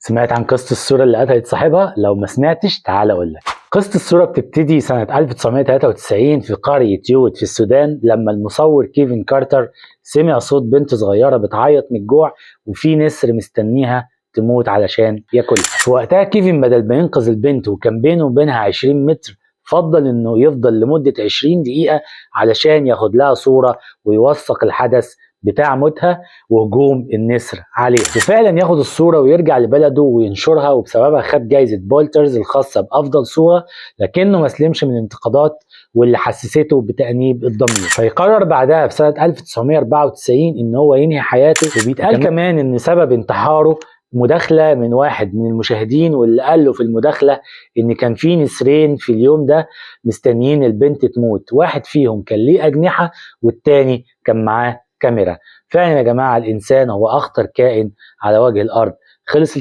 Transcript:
سمعت عن قصة السورة اللي قتلت صاحبها؟ لو ما سمعتش تعال اقول لك. قصة السورة بتبتدي سنة 1993 في قرية يوت في السودان، لما المصور كيفن كارتر سمع صوت بنت صغيرة بتعيط من الجوع وفي نسر مستنيها تموت علشان ياكلها. في وقتها كيفن بدل ما ينقذ البنت وكان بينه وبينها 20 متر، فضل انه يفضل لمدة 20 دقيقة علشان ياخد لها صورة ويوثق الحدث بتاع موتها وهجوم النسر عليها، وفعلا ياخد الصورة ويرجع لبلده وينشرها، وبسببها خد جايزة بولترز الخاصة بأفضل صورة، لكنه ما سلمش من الانتقادات واللي حسسته بتأنيب الضمير، فيقرر بعدها في سنة 1994 ان هو ينهي حياته. وبيتقال كمان ان سبب انتحاره مداخلة من واحد من المشاهدين، واللي قال له في المداخلة ان كان في نسرين في اليوم ده مستنيين البنت تموت، واحد فيهم كان ليه أجنحة والتاني كان معاه كاميرا. فعلا يا جماعة الإنسان هو أخطر كائن على وجه الأرض. خلص